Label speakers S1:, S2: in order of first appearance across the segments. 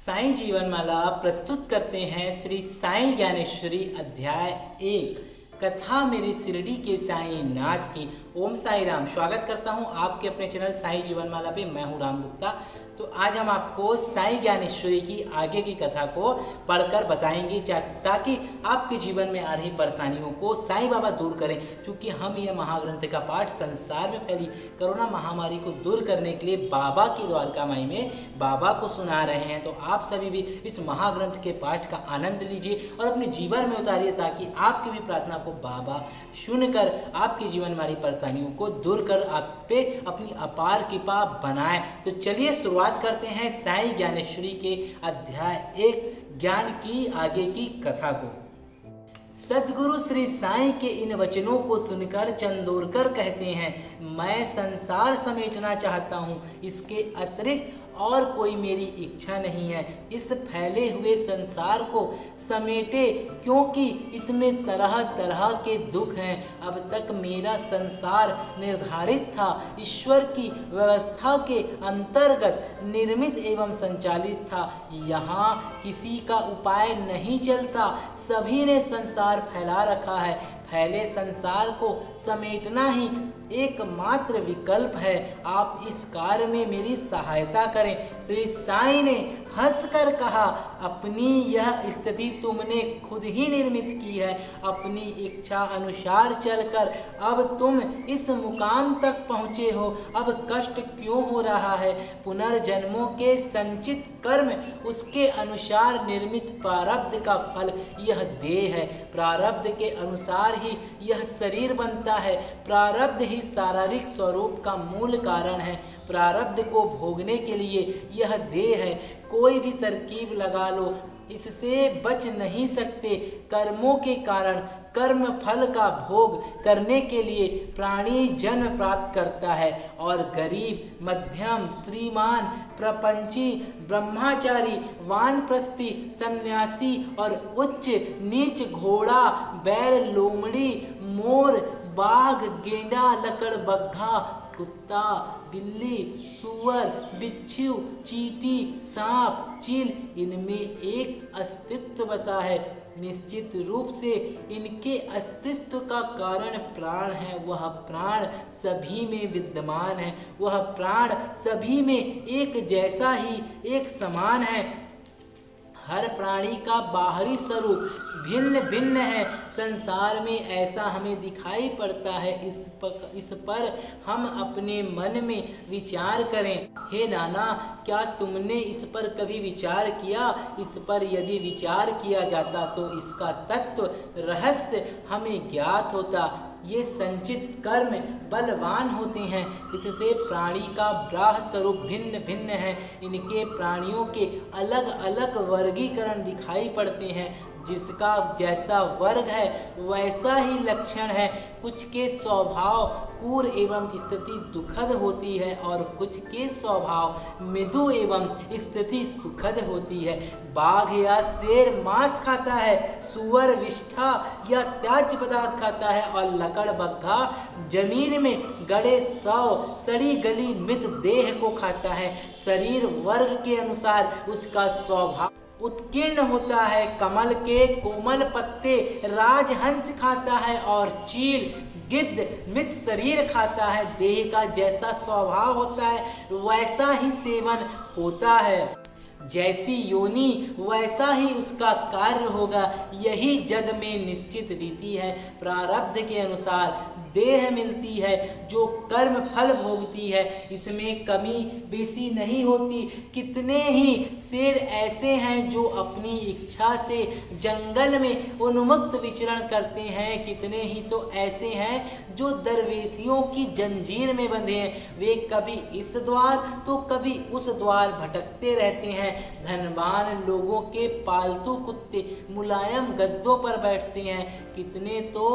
S1: साईं जीवनमाला प्रस्तुत करते हैं श्री साईं ज्ञानेश्वरी अध्याय 1 कथा मेरे शिरडी के साईं नाथ की। ओम साई राम। स्वागत करता हूं आपके अपने चैनल साईं जीवनमाला पे। मैं हूं राम गुप्ता। तो आज हम आपको साईं ज्ञानेश्वरी की आगे की कथा को पढ़कर बताएंगे ताकि आपके जीवन में आ रही परेशानियों को साईं बाबा दूर करें। क्योंकि हम यह महाग्रंथ का पाठ संसार में फैली कोरोना महामारी को दूर करने के लिए बाबा की द्वारका माई में बाबा को सुना रहे हैं। तो आप सभी भी इस महाग्रंथ के पाठ का आनंद लीजिए और अपने जीवन में उतारिए ताकि आपकी भी प्रार्थना को बाबा सुनकर आपके जीवन में आ रही परेशानियों को दूर कर आप पे अपनी अपार कृपा बनाए। तो चलिए शुरुआत करते हैं साईं ज्ञानेश्वरी के अध्याय 1 ज्ञान की आगे की कथा को। सद्गुरु श्री साईं के इन वचनों को सुनकर चंदोरकर कहते हैं, मैं संसार समेटना चाहता हूँ, इसके अतिरिक्त और कोई मेरी इच्छा नहीं है। इस फैले हुए संसार को समेटे क्योंकि इसमें तरह तरह के दुख हैं। अब तक मेरा संसार निर्धारित था, ईश्वर की व्यवस्था के अंतर्गत निर्मित एवं संचालित था। यहाँ किसी का उपाय नहीं चलता, सभी ने संसार फैला रखा है। फैले संसार को समेटना ही एकमात्र विकल्प है। आप इस कार्य में मेरी सहायता करें। श्री साईं ने हंसकर कहा, अपनी यह स्थिति तुमने खुद ही निर्मित की है। अपनी इच्छा अनुसार चलकर अब तुम इस मुकाम तक पहुँचे हो। अब कष्ट क्यों हो रहा है? पुनर्जन्मों के संचित कर्म, उसके अनुसार निर्मित प्रारब्ध का फल यह देह है। प्रारब्ध के अनुसार ही यह शरीर बनता है। प्रारब्ध ही शारीरिक स्वरूप का मूल कारण है। प्रारब्ध को भोगने के लिए यह देह है। कोई भी तरकीब लगा लो, इससे बच नहीं सकते। कर्मों के कारण कर्म फल का भोग करने के लिए प्राणी जन्म प्राप्त करता है और गरीब, मध्यम, श्रीमान, प्रपंची, ब्रह्मचारी, वानप्रस्थी, सन्यासी और उच्च नीच, घोड़ा, बैल, लोमड़ी, मोर, बाघ, गेंडा, लकड़बग्घा, कुत्ता, बिल्ली, सुअर, बिच्छू, चींटी, सांप, चील, इनमें एक अस्तित्व बसा है। निश्चित रूप से इनके अस्तित्व का कारण प्राण है। वह प्राण सभी में विद्यमान है। वह प्राण सभी में एक जैसा ही, एक समान है। हर प्राणी का बाहरी स्वरूप भिन्न भिन्न है। संसार में ऐसा हमें दिखाई पड़ता है। इस पर हम अपने मन में विचार करें। हे नाना, क्या तुमने इस पर कभी विचार किया? इस पर यदि विचार किया जाता तो इसका तत्व रहस्य हमें ज्ञात होता। ये संचित कर्म बलवान होते हैं। इससे प्राणी का ब्राह्य स्वरूप भिन्न भिन्न है। इनके प्राणियों के अलग अलग वर्गीकरण दिखाई पड़ते हैं। जिसका जैसा वर्ग है वैसा ही लक्षण है। कुछ के स्वभाव क्रूर एवं स्थिति दुखद होती है और कुछ के स्वभाव मृदु एवं स्थिति सुखद होती है। बाघ या शेर मांस खाता है, सुअर विष्ठा या त्याज्य पदार्थ खाता है और लकड़बग्घा जमीन में गड़े सौ सड़ी गली मृत देह को खाता है। शरीर वर्ग के अनुसार उसका स्वभाव उत्कीर्ण होता है। कमल के कोमल पत्ते राजहंस खाता है और चील, गिद्ध मृत शरीर खाता है। देह का जैसा स्वभाव होता है वैसा ही सेवन होता है। जैसी योनि वैसा ही उसका कार्य होगा। यही जग में निश्चित रीति है। प्रारब्ध के अनुसार देह मिलती है जो कर्म फल भोगती है। इसमें कमी बेसी नहीं होती। कितने ही शेर ऐसे हैं जो अपनी इच्छा से जंगल में उन्मुक्त विचरण करते हैं। कितने ही तो ऐसे हैं जो दरवेशियों की जंजीर में बंधे हैं। वे कभी इस द्वार तो कभी उस द्वार भटकते रहते हैं। धनवान लोगों के पालतू कुत्ते मुलायम गद्दों पर बैठते हैं। कितने तो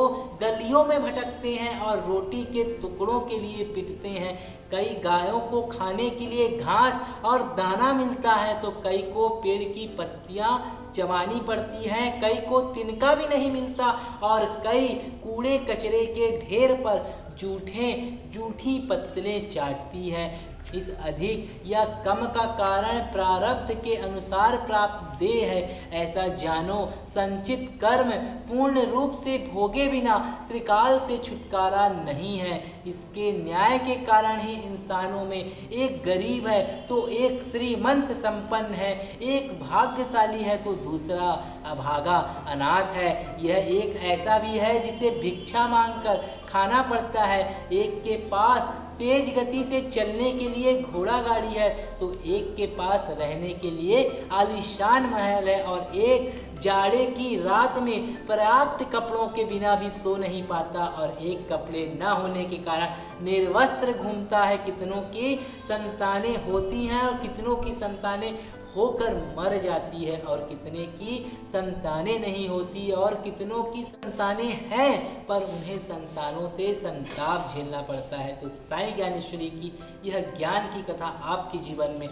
S1: गलियों में भटकते हैं और रोटी के टुकड़ों के लिए पिटते हैं। कई गायों को खाने के लिए घास और दाना मिलता है तो कई को पेड़ की पत्तियां चबानी पड़ती हैं। कई को तिनका भी नहीं मिलता और कई कूड़े कचरे के ढेर पर जूठी पत्तलें चाटती है। इस अधिक या कम का कारण प्रारब्ध के अनुसार प्राप्त देह है, ऐसा जानो। संचित कर्म पूर्ण रूप से भोगे बिना त्रिकाल से छुटकारा नहीं है। इसके न्याय के कारण ही इंसानों में एक गरीब है तो एक श्रीमंत संपन्न है, एक भाग्यशाली है तो दूसरा अभागा अनाथ है। यह एक ऐसा भी है जिसे भिक्षा मांगकर खाना पड़ता है। एक के पास तेज गति से चलने के लिए घोड़ा गाड़ी है तो एक के पास रहने के लिए आलीशान महल है, और एक जाड़े की रात में पर्याप्त कपड़ों के बिना भी सो नहीं पाता, और एक कपड़े न होने के कारण निर्वस्त्र घूमता है। कितनों की संतानें होती हैं और कितनों की संतानें होकर मर जाती है, और कितने की संतानें नहीं होती, और कितनों की संतानें हैं पर उन्हें संतानों से संताप झेलना पड़ता है। तो साईं ज्ञानेश्वरी की यह ज्ञान की कथा आपके जीवन में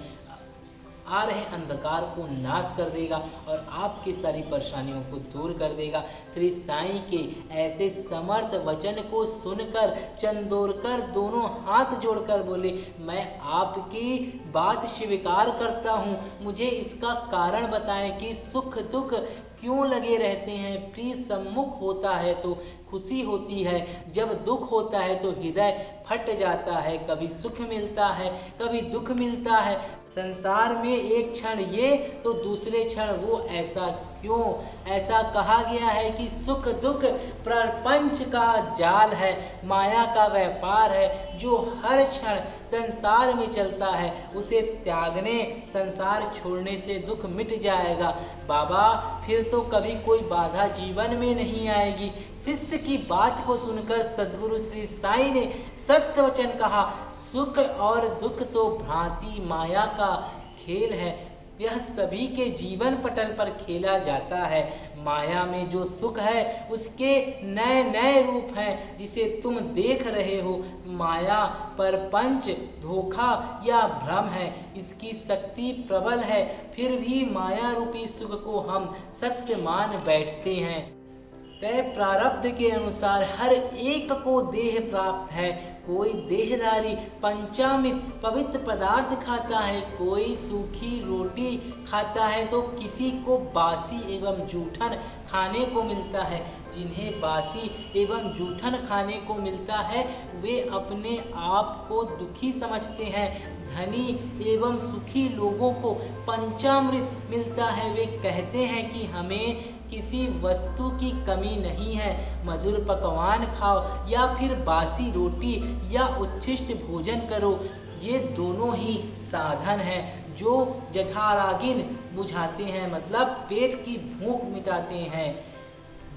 S1: आ रहे अंधकार को नाश कर देगा और आपकी सारी परेशानियों को दूर कर देगा। श्री साईं के ऐसे समर्थ वचन को सुनकर चंदोरकर दोनों हाथ जोड़कर बोले, मैं आपकी बात स्वीकार करता हूँ, मुझे इसका कारण बताएं कि सुख दुख क्यों लगे रहते हैं। प्रिय सम्मुख होता है तो खुशी होती है, जब दुख होता है तो हृदय फट जाता है। कभी सुख मिलता है, कभी दुख मिलता है। संसार में एक क्षण ये तो दूसरे क्षण वो, ऐसा क्यों? ऐसा कहा गया है कि सुख दुख प्रपंच का जाल है, माया का व्यापार है। जो हर क्षण संसार में चलता है उसे त्यागने, संसार छोड़ने से दुख मिट जाएगा। बाबा फिर तो कभी कोई बाधा जीवन में नहीं आएगी। शिष्य की बात को सुनकर सद्गुरु श्री साईं ने सत्य वचन कहा, सुख और दुख तो भ्रांति माया का खेल है, यह सभी के जीवन पटल पर खेला जाता है। माया में जो सुख है उसके नए नए रूप हैं जिसे तुम देख रहे हो। माया परपंच धोखा या भ्रम है, इसकी शक्ति प्रबल है, फिर भी माया रूपी सुख को हम सत्य मान बैठते हैं। तय प्रारब्ध के अनुसार हर एक को देह प्राप्त है। कोई देहधारी पंचामृत पवित्र पदार्थ खाता है, कोई सूखी रोटी खाता है तो किसी को बासी एवं जूठन खाने को मिलता है। जिन्हें बासी एवं जूठन खाने को मिलता है वे अपने आप को दुखी समझते हैं। धनी एवं सुखी लोगों को पंचामृत मिलता है, वे कहते हैं कि हमें किसी वस्तु की कमी नहीं है। मधुर पकवान खाओ या फिर बासी रोटी या उच्छिष्ट भोजन करो, ये दोनों ही साधन हैं जो जठराग्नि बुझाते हैं, मतलब पेट की भूख मिटाते हैं।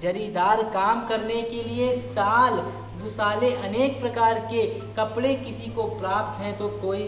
S1: जरीदार काम करने के लिए साल दुसाले अनेक प्रकार के कपड़े किसी को प्राप्त हैं तो कोई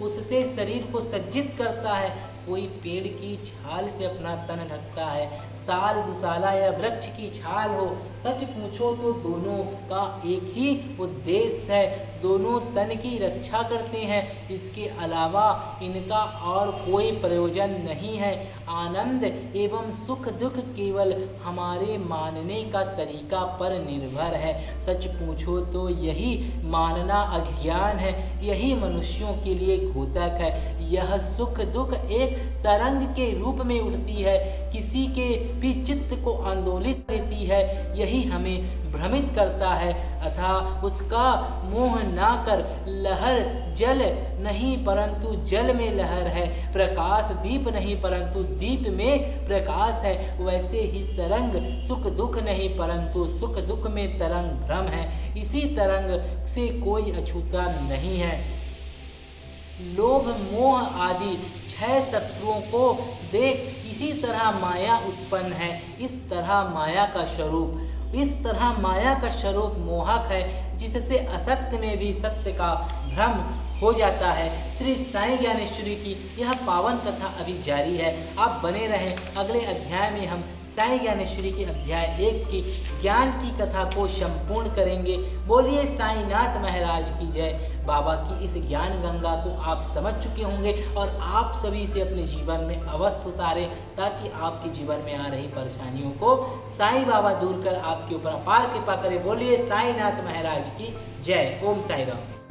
S1: उससे शरीर को सज्जित करता है, कोई पेड़ की छाल से अपना तन ढकता है। साल दुसाला या वृक्ष की छाल हो, सच पूछो तो दोनों का एक ही उद्देश्य है, दोनों तन की रक्षा करते हैं। इसके अलावा इनका और कोई प्रयोजन नहीं है। आनंद एवं सुख दुख केवल हमारे मानने का तरीका पर निर्भर है। सच पूछो तो यही मानना अज्ञान है, यही मनुष्यों के लिए घातक है। यह सुख दुख एक तरंग के रूप में उठती है, किसी के भी चित्त को आंदोलित देती है, यही हमें भ्रमित करता है। अथा उसका मोह ना कर, लहर जल नहीं परंतु जल में लहर है, प्रकाश दीप नहीं परंतु दीप में प्रकाश है। वैसे ही तरंग सुख दुख नहीं परंतु सुख दुख में तरंग भ्रम है। इसी तरंग से कोई अछूता नहीं है। लोभ मोह आदि 6 शत्रुओं को देख, इसी तरह माया उत्पन्न है। इस तरह माया का स्वरूप मोहक है, जिससे असत्य में भी सत्य का भ्रम हो जाता है। श्री साईं ज्ञानेश्वरी की यह पावन कथा अभी जारी है, आप बने रहें। अगले अध्याय में हम साईं ज्ञानेश्वरी के अध्याय 1 की ज्ञान की कथा को संपूर्ण करेंगे। बोलिए साईंनाथ महाराज की जय। बाबा की इस ज्ञान गंगा को आप समझ चुके होंगे और आप सभी से अपने जीवन में अवश्य उतारें, ताकि आपके जीवन में आ रही परेशानियों को साईं बाबा दूर कर आपके ऊपर अपार कृपा करें। बोलिए साईंनाथ महाराज की जय। ओम साईं राम।